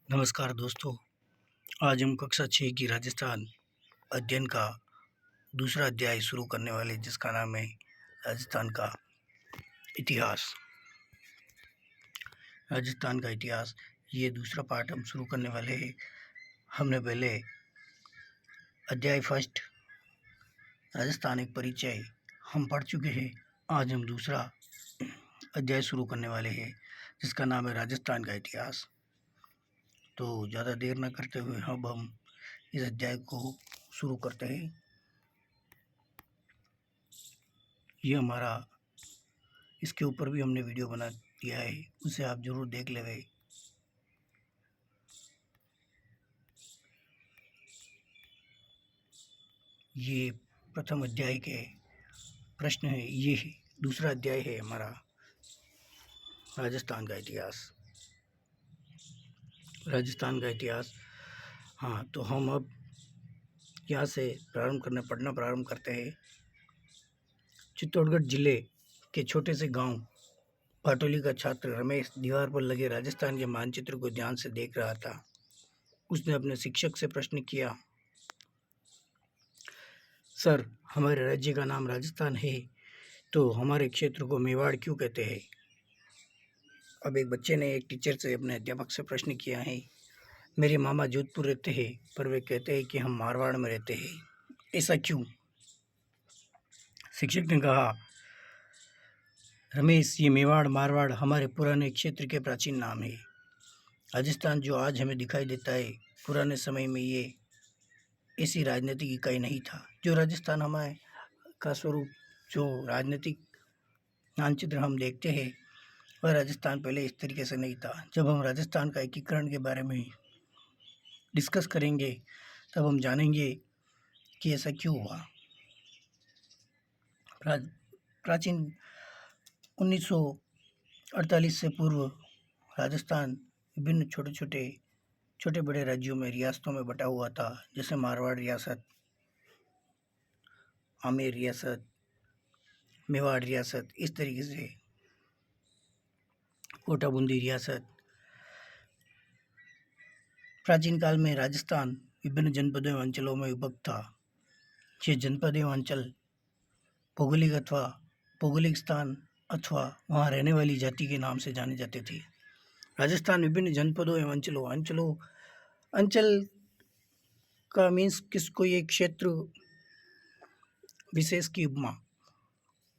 नमस्कार दोस्तों। आज हम कक्षा 6 की राजस्थान अध्ययन का दूसरा अध्याय शुरू करने वाले, जिसका नाम है राजस्थान का इतिहास। राजस्थान का इतिहास, ये दूसरा पार्ट हम शुरू करने वाले हैं। हमने पहले अध्याय फर्स्ट राजस्थान एक परिचय हम पढ़ चुके हैं। आज हम दूसरा अध्याय शुरू करने वाले हैं, जिसका नाम है राजस्थान का इतिहास। तो ज़्यादा देर न करते हुए अब हम इस अध्याय को शुरू करते हैं। ये हमारा, इसके ऊपर भी हमने वीडियो बना दिया है, उसे आप जरूर देख लेंगे। ये प्रथम अध्याय के प्रश्न है। ये दूसरा अध्याय है हमारा राजस्थान का इतिहास। राजस्थान का इतिहास, हाँ, तो हम अब यहाँ से पढ़ना प्रारंभ करते हैं। चित्तौड़गढ़ जिले के छोटे से गांव पाटोली का छात्र रमेश दीवार पर लगे राजस्थान के मानचित्र को ध्यान से देख रहा था। उसने अपने शिक्षक से प्रश्न किया, सर, हमारे राज्य का नाम राजस्थान है, तो हमारे क्षेत्र को मेवाड़ क्यों कहते हैं? अब एक बच्चे ने एक टीचर से, अपने अध्यापक से प्रश्न किया है। मेरे मामा जोधपुर रहते हैं, पर वे कहते हैं कि हम मारवाड़ में रहते हैं, ऐसा क्यों? शिक्षक ने कहा, रमेश, ये मेवाड़ मारवाड़ हमारे पुराने क्षेत्र के प्राचीन नाम है। राजस्थान जो आज हमें दिखाई देता है, पुराने समय में ये ऐसी राजनीतिक इकाई नहीं था। जो राजस्थान हमारे का स्वरूप, जो राजनीतिक मानचित्र हम देखते हैं, वह राजस्थान पहले इस तरीके से नहीं था। जब हम राजस्थान का एकीकरण के बारे में डिस्कस करेंगे, तब हम जानेंगे कि ऐसा क्यों हुआ। प्राचीन 1948 से पूर्व राजस्थान विभिन्न छोटे बड़े राज्यों में, रियासतों में बटा हुआ था, जैसे मारवाड़ रियासत, आमेर रियासत, मेवाड़ रियासत, इस तरीके से कोटा बूंदी रियासत। प्राचीन काल में राजस्थान विभिन्न जनपदों एवं अंचलों में विभक्त था। ये जनपद एवं अंचल भौगोलिक स्थान अथवा वहाँ रहने वाली जाति के नाम से जाने जाते थे। राजस्थान विभिन्न जनपदों एवं अंचल का मीन्स किसको, ये क्षेत्र विशेष की उपमा,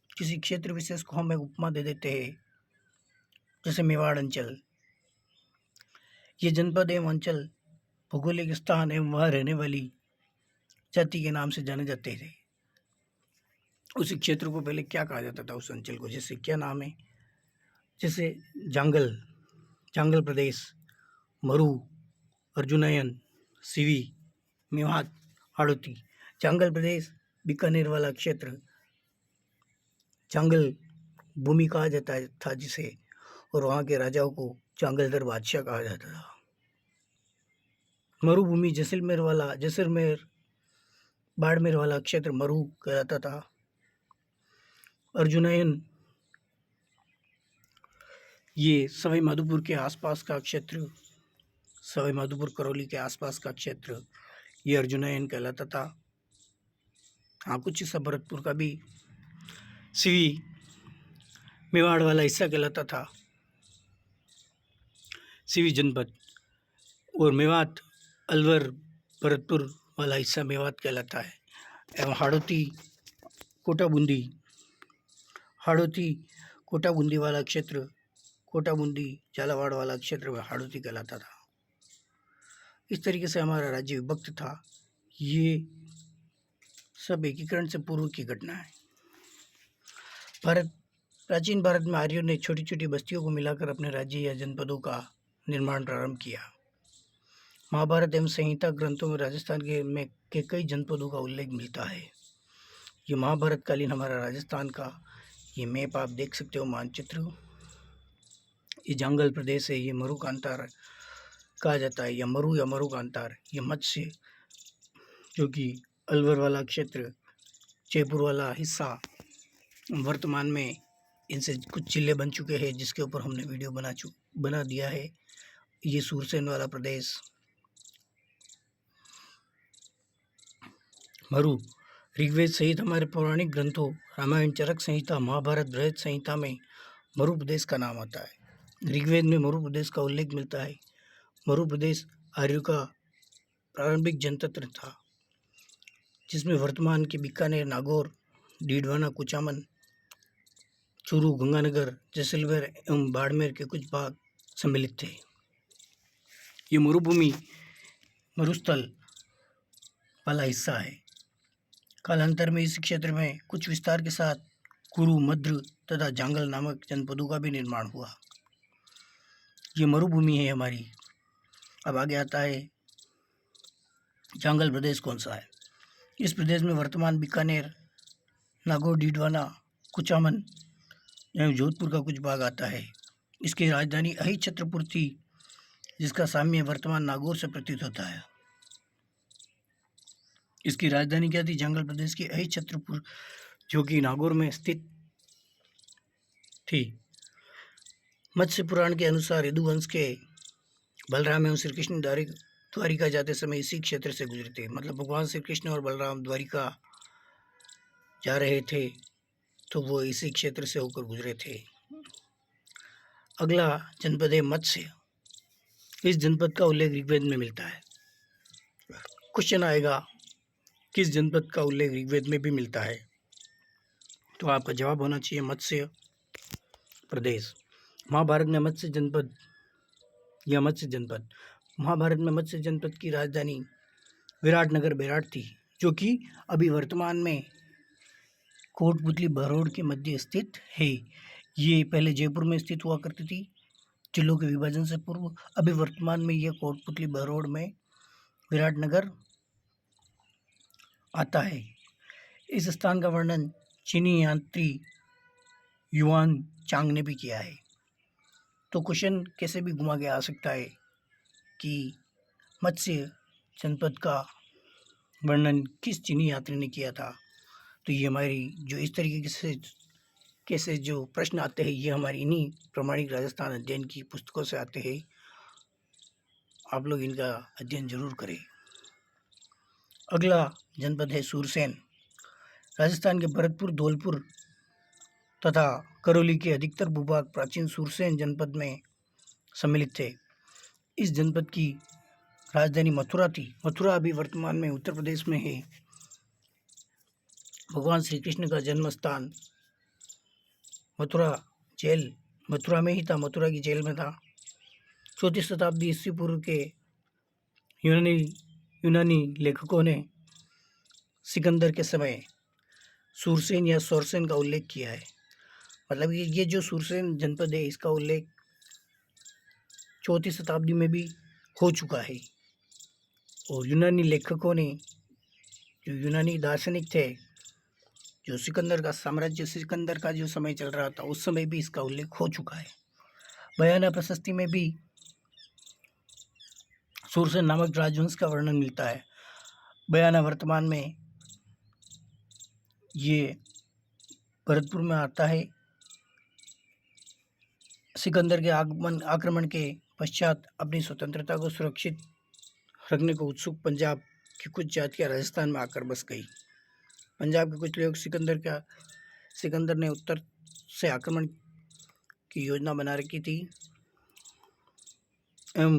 किसी क्षेत्र विशेष को हम एक उपमा दे देते हैं, जैसे मेवाड़ अंचल। ये जनपद एवं अंचल भौगोलिक स्थान एवं वहाँ रहने वाली जाति के नाम से जाने जाते थे। उस क्षेत्र को पहले क्या कहा जाता था, उस अंचल को? जैसे क्या नाम है, जैसे जांगल प्रदेश, मरु, अर्जुनयन, सिवी, मेवात, हाड़ौती। जांगल प्रदेश बीकानेर वाला क्षेत्र जांगल भूमि कहा जाता था जिसे, और वहाँ के राजाओं को जांगलदर बादशाह कहा जाता था। मरुभूमि जैसलमेर बाड़मेर वाला क्षेत्र मरु कहलाता था। अर्जुनयन, ये सवाई माधोपुर के आसपास का क्षेत्र, सवाई माधोपुर करौली के आसपास का क्षेत्र, ये अर्जुनयन कहलाता था। हाँ, कुछ हिस्सा भरतपुर का भी सिवी मेवाड़ वाला हिस्सा कहलाता था, सिवी जनपद। और मेवात, अलवर, भरतपुर वाला हिस्सा मेवात कहलाता है। एवं हाड़ौती कोटा बूंदी वाला क्षेत्र, कोटा बूंदी झालावाड़ वाला क्षेत्र में हाड़ौती कहलाता था। इस तरीके से हमारा राज्य विभक्त था। ये सब एकीकरण से पूर्व की घटना है। प्राचीन भारत में आर्यों ने छोटी छोटी बस्तियों को मिलाकर अपने राज्य या जनपदों का निर्माण प्रारंभ किया। महाभारत एवं संहिता ग्रंथों में राजस्थान के कई जनपदों का उल्लेख मिलता है। ये महाभारत कालीन हमारा राजस्थान का ये मैप आप देख सकते हो, मानचित्र। ये जंगल प्रदेश है, ये मरुकांतार कहा जाता है, या मरुकांतार। ये मत्स्य, जो कि अलवर वाला क्षेत्र, जयपुर वाला हिस्सा, वर्तमान में इनसे कुछ जिले बन चुके हैं, जिसके ऊपर हमने वीडियो बना दिया है। ये सूरसेन वाला प्रदेश। मरु ऋग्वेद सहित हमारे पौराणिक ग्रंथों रामायण, चरक संहिता, महाभारत, बृहद संहिता में मरु प्रदेश का नाम आता है। ऋग्वेद में मरु प्रदेश का उल्लेख मिलता है। मरु प्रदेश आर्यों का प्रारंभिक जनतंत्र था, जिसमें वर्तमान के बीकानेर, नागौर, डीडवाना, कुचामन, चूरू, गंगानगर, जैसलमेर एवं बाड़मेर के कुछ भाग सम्मिलित थे। ये मरुभूमि मरुस्थल वाला हिस्सा है। कालांतर में इस क्षेत्र में कुछ विस्तार के साथ कुरु, मद्र तथा जांगल नामक जनपदों का भी निर्माण हुआ। ये मरुभूमि है हमारी। अब आगे आता है जांगल प्रदेश कौन सा है। इस प्रदेश में वर्तमान बीकानेर, नागौर, डीडवाना, कुचामन एवं जोधपुर का कुछ भाग आता है। इसकी राजधानी अहि छत्रपुर थी, जिसका साम्य वर्तमान नागौर से प्रतीत होता है। इसकी राजधानी क्या थी? जंगल प्रदेश की अहि छत्रपुर, जो कि नागौर में स्थित थी। मत्स्य पुराण के अनुसार यदुवंश के बलराम एवं श्री कृष्ण द्वारिका जाते समय इसी क्षेत्र से गुजरे थे। मतलब भगवान श्री कृष्ण और बलराम द्वारिका जा रहे थे तो वो इसी क्षेत्र से होकर गुजरे थे। अगला जनपद है मत्स्य। इस जनपद का उल्लेख ऋग्वेद में मिलता है। क्वेश्चन आएगा किस जनपद का उल्लेख ऋग्वेद में भी मिलता है, तो आपका जवाब होना चाहिए मत्स्य प्रदेश। महाभारत में मत्स्य जनपद या मत्स्य जनपद, महाभारत में मत्स्य जनपद की राजधानी विराटनगर बेराट थी, जो कि अभी वर्तमान में कोटपुतली बहरोड के मध्य स्थित है। ये पहले जयपुर में स्थित हुआ करती थी जिलों के विभाजन से पूर्व। अभी वर्तमान में यह कोटपुतली बहरोड में विराटनगर आता है। इस स्थान का वर्णन चीनी यात्री युआन चांग ने भी किया है। तो क्वेश्चन कैसे भी घुमा के आ सकता है कि मत्स्य जनपद का वर्णन किस चीनी यात्री ने किया था। तो ये हमारी जो इस तरीके से कैसे जो प्रश्न आते हैं, ये हमारी इन्हीं प्रामाणिक राजस्थान अध्ययन की पुस्तकों से आते हैं। आप लोग इनका अध्ययन जरूर करें। अगला जनपद है सूरसेन। राजस्थान के भरतपुर, धौलपुर तथा करौली के अधिकतर भूभाग प्राचीन सूरसेन जनपद में सम्मिलित थे। इस जनपद की राजधानी मथुरा थी। मथुरा अभी वर्तमान में उत्तर प्रदेश में है। भगवान श्री कृष्ण का जन्म स्थान मथुरा में ही था, मथुरा की जेल में था। 4वीं शताब्दी ईस्वी पूर्व के यूनानी लेखकों ने सिकंदर के समय सूरसेन या सोरसेन का उल्लेख किया है। मतलब ये जो सूरसेन जनपद है, इसका उल्लेख 4वीं शताब्दी में भी हो चुका है। और यूनानी लेखकों ने, जो यूनानी दार्शनिक थे, जो सिकंदर का जो समय चल रहा था, उस समय भी इसका उल्लेख हो चुका है। बयाना प्रशस्ति में भी सूरसेन नामक राजवंश का वर्णन मिलता है। बयाना वर्तमान में ये भरतपुर में आता है। सिकंदर के आक्रमण के पश्चात अपनी स्वतंत्रता को सुरक्षित रखने को उत्सुक पंजाब की कुछ जातियां राजस्थान में आकर बस गई। पंजाब के कुछ लोग सिकंदर ने उत्तर से आक्रमण की योजना बना रखी थी एवं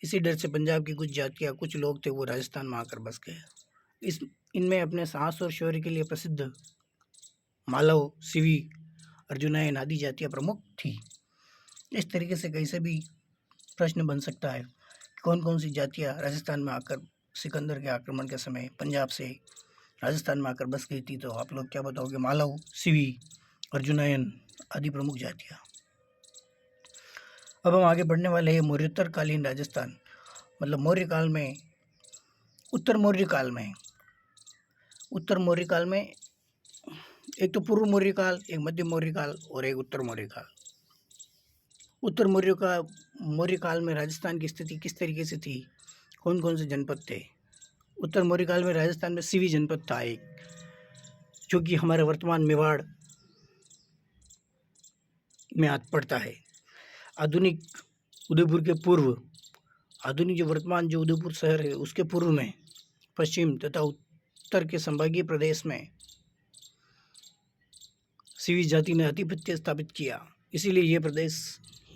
इसी डर से पंजाब की कुछ लोग थे, वो राजस्थान में आकर बस गए। इनमें अपने साहस और शौर्य के लिए प्रसिद्ध मालव, सिवी, अर्जुनायन आदि जातियाँ प्रमुख थी। इस तरीके से कैसे भी प्रश्न बन सकता है कि कौन कौन सी जातियाँ राजस्थान में आकर सिकंदर के आक्रमण के समय पंजाब से राजस्थान में आकर बस गई थी। तो आप लोग क्या बताओगे? मालव, सिवी, अर्जुनायन आदि प्रमुख जातियाँ। अब हम आगे बढ़ने वाले हैं मौर्योत्तर कालीन राजस्थान। मतलब मौर्य काल में, उत्तर मौर्य काल में एक तो पूर्व मौर्य काल, एक मध्य मौर्य काल और एक उत्तर मौर्य काल। उत्तर मौर्य काल में राजस्थान की स्थिति किस तरीके से थी? कौन कौन से जनपद थे? उत्तर मौर्य काल में राजस्थान में सिवी जनपद था एक, जो कि हमारे वर्तमान मेवाड़ में पड़ता है। आधुनिक उदयपुर के पूर्व, आधुनिक जो वर्तमान जो उदयपुर शहर है उसके पूर्व में पश्चिम तथा उत्तर के संभागीय प्रदेश में सीवी जाति ने आधिपत्य स्थापित किया। इसीलिए ये प्रदेश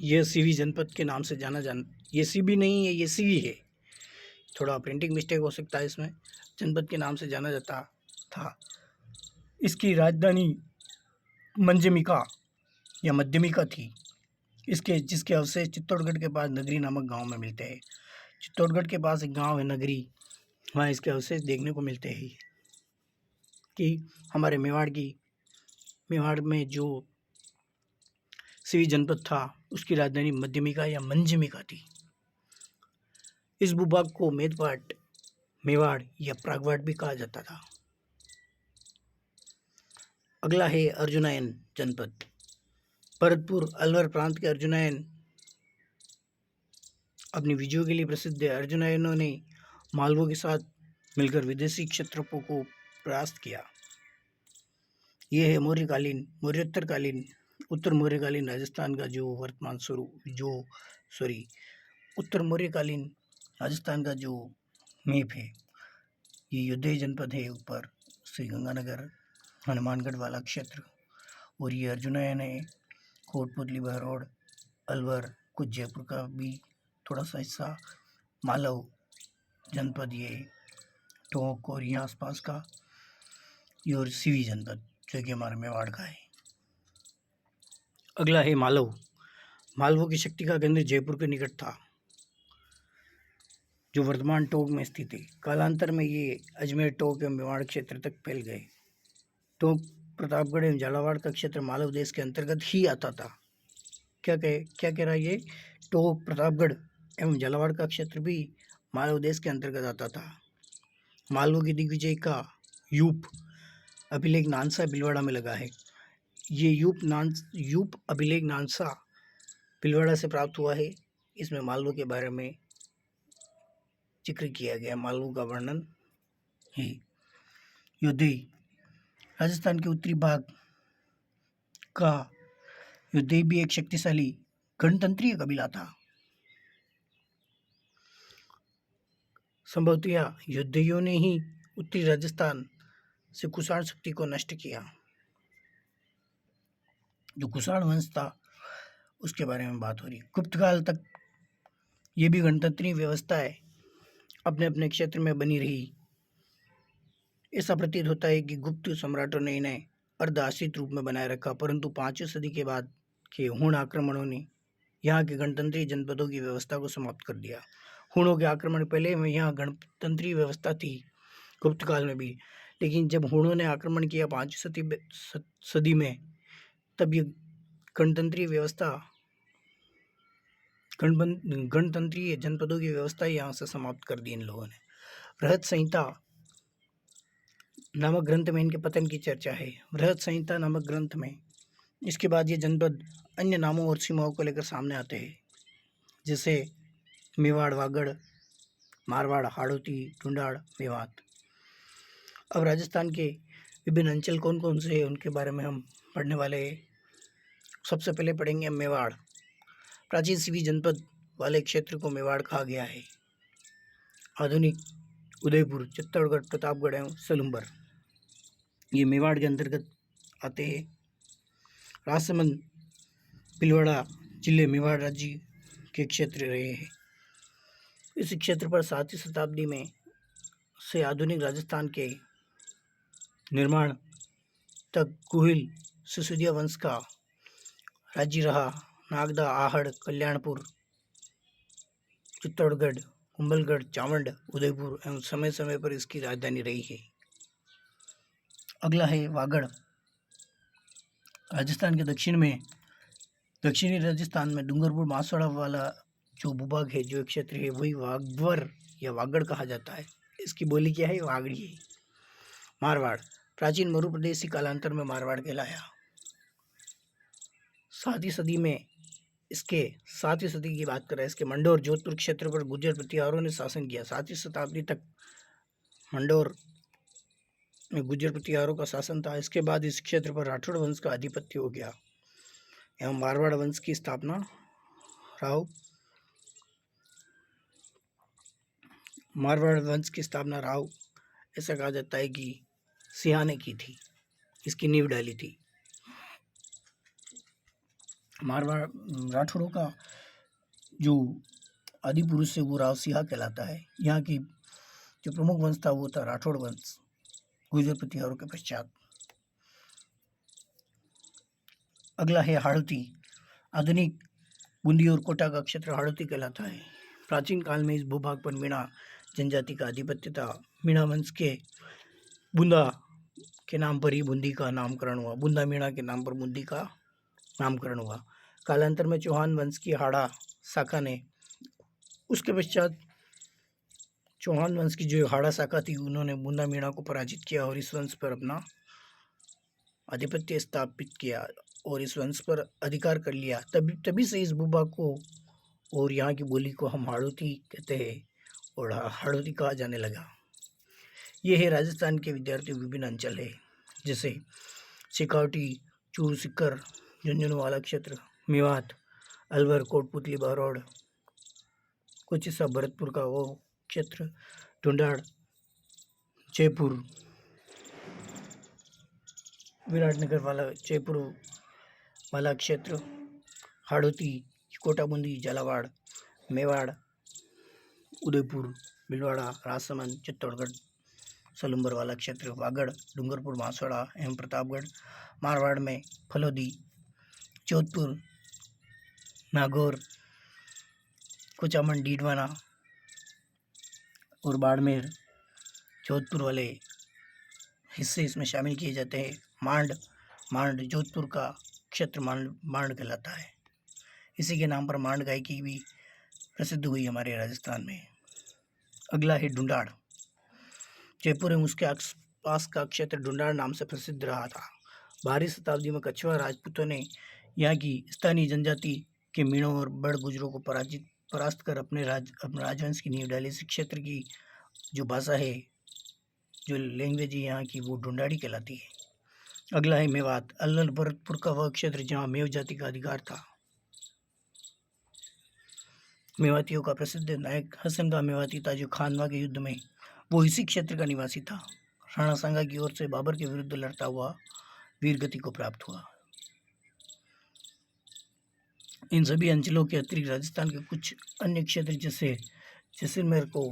यह सीवी जनपद के नाम से ये सीबी नहीं है, ये सीवी है। थोड़ा प्रिंटिंग मिस्टेक हो सकता है इसमें। जनपद के नाम से जाना जाता था। इसकी राजधानी मंजमिका या मध्यमिका थी। जिसके अवशेष चित्तौड़गढ़ के पास नगरी नामक गांव में मिलते हैं। चित्तौड़गढ़ के पास एक गांव है नगरी, वहाँ इसके अवशेष देखने को मिलते हैं कि हमारे मेवाड़ में जो सीवी जनपद था उसकी राजधानी मध्यमिका या मंजमिका थी। इस भूभाग को मेदपाट, मेवाड़ या प्रागवाड़ भी कहा जाता था। अगला है अर्जुनायन जनपद। भरतपुर अलवर प्रांत के अर्जुनायन अपनी विजयों के लिए प्रसिद्ध है। अर्जुनायनों ने मालवों के साथ मिलकर विदेशी क्षत्रपों को परास्त किया। यह है उत्तर मौर्यकालीन राजस्थान का जो वर्तमान स्वरूप उत्तर मौर्यकालीन राजस्थान का जो मैप है। ये योधेय जनपद है ऊपर, श्री गंगानगर हनुमानगढ़ वाला क्षेत्र, और ये अर्जुनायन है। कोटपुतली, बहरोड, अलवर, कुछ जयपुर का भी थोड़ा सा हिस्सा, मालव जनपद, ये टोंक और यहाँ आसपास का, ये और सीवी जनपद जो कि हमारे मेवाड़ का है। अगला है मालव। मालवों की शक्ति का केंद्र जयपुर के निकट था, जो वर्तमान टोंक में स्थित है। कालांतर में ये अजमेर, टोंक एवं मेवाड़ क्षेत्र तक फैल गए। टोंक, प्रतापगढ़ एवं झालावाड़ का क्षेत्र मालव देश के अंतर्गत ही आता था। क्या कह रहा है ये? टोंक, प्रतापगढ़ एवं झालावाड़ का क्षेत्र भी मालव देश के अंतर्गत आता था। मालवों की दिग्विजय का यूप अभिलेख नानसा भीलवाड़ा में लगा है। ये यूप अभिलेख नानसा भीलवाड़ा से प्राप्त हुआ है। इसमें मालवों के बारे में जिक्र किया गया, मालवों का वर्णन है। योधेय राजस्थान के उत्तरी भाग का योधेय भी एक शक्तिशाली गणतंत्रीय कबीला था। संभवतः योधेयों ने ही उत्तरी राजस्थान से कुषाण शक्ति को नष्ट किया। जो कुषाण वंश था उसके बारे में बात हो रही। गुप्त काल तक ये भी गणतंत्रीय व्यवस्थाएं अपने अपने क्षेत्र में बनी रही। ऐसा प्रतीत होता है कि गुप्त सम्राटों ने इन्हें अर्धआश्रित रूप में बनाए रखा, परंतु 5वीं सदी के बाद के हुण आक्रमणों ने यहाँ के गणतंत्रीय जनपदों की व्यवस्था को समाप्त कर दिया। हुणों के आक्रमण पहले में यहाँ गणतंत्रीय व्यवस्था थी गुप्त काल में भी, लेकिन जब हुणों ने आक्रमण किया 5वीं सदी में, तब ये गणतंत्रीय व्यवस्था, गणतंत्रीय जनपदों की व्यवस्था यहाँ से समाप्त कर दी इन लोगों ने। बृहत संहिता नामक ग्रंथ में इनके पतन की चर्चा है। बृहत संहिता नामक ग्रंथ में इसके बाद ये जनपद अन्य नामों और सीमाओं को लेकर सामने आते हैं, जैसे मेवाड़, वागड़, मारवाड़, हाड़ौती, ढूंढाड़, मेवात। अब राजस्थान के विभिन्न अंचल कौन कौन से हैं उनके बारे में हम पढ़ने वाले हैं। सबसे पहले पढ़ेंगे मेवाड़। प्राचीन सीवी जनपद वाले क्षेत्र को मेवाड़ कहा गया है। आधुनिक उदयपुर, चित्तौड़गढ़, प्रतापगढ़ एवं सलूम्बर ये मेवाड़ के अंतर्गत आते हैं। राजसमंद, भीलवाड़ा जिले मेवाड़ राज्य के क्षेत्र रहे हैं। इस क्षेत्र पर 7वीं शताब्दी में से आधुनिक राजस्थान के निर्माण तक गुहिल सिसोदिया वंश का राज्य रहा। नागदा, आहड़, कल्याणपुर, चित्तौड़गढ़, कुंभलगढ़, चावंड, उदयपुर एवं समय समय पर इसकी राजधानी रही है। अगला है वागड़। राजस्थान के दक्षिणी राजस्थान में डूंगरपुर, बांसवाड़ा वाला जो भूभाग है, जो क्षेत्र है, वही वागड़ या वागड़ कहा जाता है। इसकी बोली क्या है? वागड़ी है। मारवाड़, प्राचीन मरु प्रदेश कालांतर में मारवाड़ कहलाया। 7वीं सदी की बात करें, इसके मंडोर, जोधपुर क्षेत्र पर गुर्जर प्रतिहारों ने शासन किया। 7वीं शताब्दी तक मंडोर में गुर्जर प्रतिहारों का शासन था। इसके बाद इस क्षेत्र पर राठौड़ वंश का आधिपत्य हो गया एवं मारवाड़ वंश की स्थापना राव मारवाड़ वंश की स्थापना राव, ऐसा कहा जाता है कि सिंहा ने की थी, इसकी नींव डाली थी। मारवाड़ राठौड़ों का जो आदि पुरुष है वो राव सिंहा कहलाता है। यहाँ की जो प्रमुख वंश था वो था राठौड़ वंश, गुर्जर प्रतिहारों के पश्चात। अगला है हाड़ौती। आधुनिक बूंदी और कोटा का क्षेत्र हाड़ौती कहलाता है। प्राचीन काल में इस भूभाग पर मीणा जनजाति का आधिपत्य था। मीणा वंश के बूंदा के नाम पर ही बूंदी का नामकरण हुआ। बूंदा मीणा के नाम पर बूंदी का नामकरण हुआ। कालांतर में चौहान वंश की हाड़ा शाखा ने, उसके पश्चात चौहान वंश की जो हाड़ा शाखा थी उन्होंने बूंदा मीणा को पराजित किया और इस वंश पर अपना आधिपत्य स्थापित किया और इस वंश पर अधिकार कर लिया। तभी से इस भूभाग को और यहाँ की बोली को हम हाड़ौती कहते हैं और हाड़ौती कहा जाने लगा। ये है राजस्थान के विद्यार्थियों विभिन्न अंचल है, जैसे सिकावटी, चूरू, सिक्कर, झुंझुनू वाला क्षेत्र, मेवात, अलवर, कोटपुतली, बहरौड़, कुछ हिस्सा भरतपुर का वो क्षेत्र, ढूंढाड़, जयपुर, विराटनगर वाला, जयपुर वाला क्षेत्र, हाड़ौती, कोटा बूंदी, झालावाड़, मेवाड़, उदयपुर, भीलवाड़ा, राजसमंद, चित्तौड़गढ़, सलूम्बर वाला क्षेत्र, वागड़, डूंगरपुर, बांसवाड़ा एवं प्रतापगढ़, मारवाड़ में फलोदी, जोधपुर, नागौर, कुचामन, डीडवाना और बाड़मेर, जोधपुर वाले हिस्से इसमें शामिल किए जाते हैं। मांड जोधपुर का क्षेत्र मांड कहलाता है। इसी के नाम पर मांड गायकी भी प्रसिद्ध हुई हमारे राजस्थान में। अगला है ढूंढाड़। जयपुर एवं उसके आसपास का क्षेत्र ढूंढाड़ नाम से प्रसिद्ध रहा था। 12वीं शताब्दी में कछवा राजपूतों ने यहाँ की स्थानीय जनजाति के मीणों और बड़ गुजरों को परास्त कर अपने राजवंश की नींव डाली। इस क्षेत्र की जो भाषा है, जो लैंग्वेज है यहाँ की, वो ढूंढाड़ी कहलाती है। अगला है मेवात। अल्लर भरतपुर का वह क्षेत्र जहाँ मेव जाति का अधिकार था। मेवातियों का प्रसिद्ध नायक हसन का मेवाती ताजु खानवा के युद्ध में वो इसी क्षेत्र का निवासी था। राणा सांगा की ओर से बाबर के विरुद्ध लड़ता हुआ वीरगति को प्राप्त हुआ। इन सभी अंचलों के अतिरिक्त राजस्थान के कुछ अन्य क्षेत्र जैसे जैसलमेर को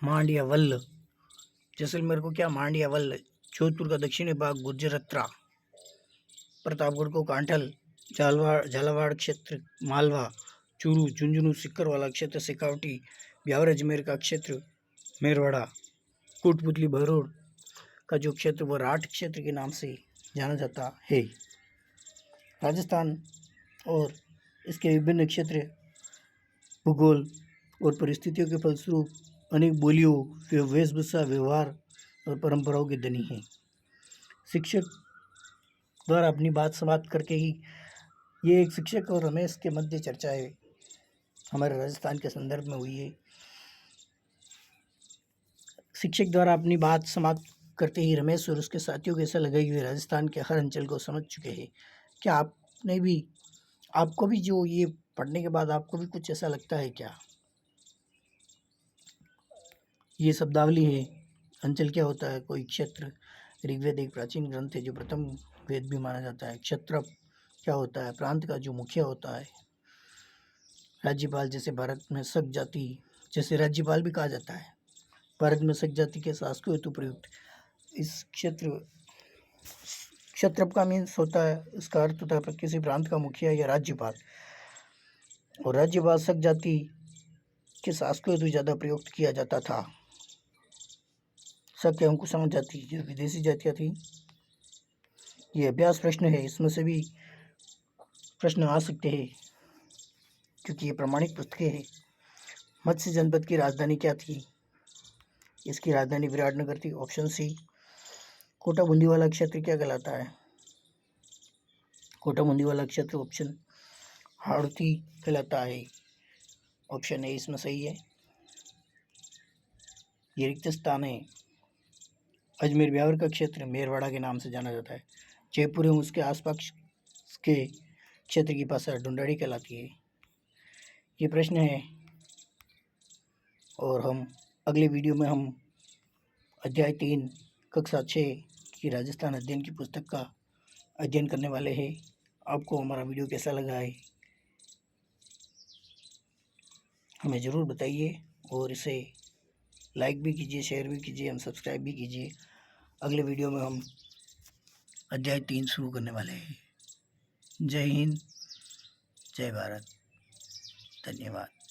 मांड या वल्ल, जैसलमेर को क्या मांड या वल्ल, जोधपुर का दक्षिणी भाग गुर्जरत्रा, प्रतापगढ़ को कांठल, झालावाड़ क्षेत्र मालवा, चूरू, झुंझुनू, सिक्कर वाला क्षेत्र सिकावटी, ब्यावर अजमेर का क्षेत्र मेरवाड़ा, कोटपुतली, बहरौड़ का जो क्षेत्र वह राठ क्षेत्र के नाम से जाना जाता है। राजस्थान और इसके विभिन्न क्षेत्र भूगोल और परिस्थितियों के फलस्वरूप अनेक बोलियों, वेशभूषा, व्यवहार और परंपराओं के धनी हैं। शिक्षक द्वारा अपनी बात समाप्त करके ही, ये एक शिक्षक और रमेश के मध्य चर्चा है, हमारे राजस्थान के संदर्भ में हुई है। शिक्षक द्वारा अपनी बात समाप्त करते ही रमेश और उसके साथियों को ऐसा लगा कि वे राजस्थान के हर अंचल को समझ चुके हैं। क्या आपको भी जो ये पढ़ने के बाद आपको भी कुछ ऐसा लगता है क्या? ये शब्दावली है। अंचल क्या होता है? कोई क्षेत्र। ऋग्वेद एक प्राचीन ग्रंथ है जो प्रथम वेद भी माना जाता है। क्षत्रप क्या होता है? प्रांत का जो मुखिया होता है। राज्यपाल, जैसे भारत में शक जाति जैसे राज्यपाल भी कहा जाता है। भारत में शक जाति के शासकों हेतु प्रयुक्त इस क्षत्रप का मीन्स होता है, इसका अर्थ होता है किसी प्रांत का मुखिया या राज्यपाल। और राज्यपाल शक जाति के शासकों हेतु ज़्यादा प्रयुक्त किया जाता था। शक एवं कुसम जाति जो विदेशी जातियाँ थी। ये अभ्यास प्रश्न है, इसमें से भी प्रश्न आ सकते हैं क्योंकि ये प्रमाणिक पुस्तकें हैं। मत्स्य जनपद की राजधानी क्या थी? इसकी राजधानी विराटनगर थी। Option C. कोटा बूंदी वाला क्षेत्र क्या कहलाता है? कोटा बूंदी वाला क्षेत्र ऑप्शन हाड़ौती कहलाता है। ऑप्शन ए इसमें सही है। ये रिक्त स्थान है। अजमेर ब्यावर का क्षेत्र मेरवाड़ा के नाम से जाना जाता है। जयपुर एवं उसके आसपास के क्षेत्र की भाषा ढूंढाड़ी कहलाती है। ये प्रश्न है और हम अगले वीडियो में हम अध्याय 3 कक्षा 6 की राजस्थान अध्ययन की पुस्तक का अध्ययन करने वाले हैं। आपको हमारा वीडियो कैसा लगा है हमें ज़रूर बताइए और इसे लाइक भी कीजिए, शेयर भी कीजिए, हम सब्सक्राइब भी कीजिए। अगले वीडियो में हम अध्याय 3 शुरू करने वाले हैं। जय हिंद, जय भारत, धन्यवाद।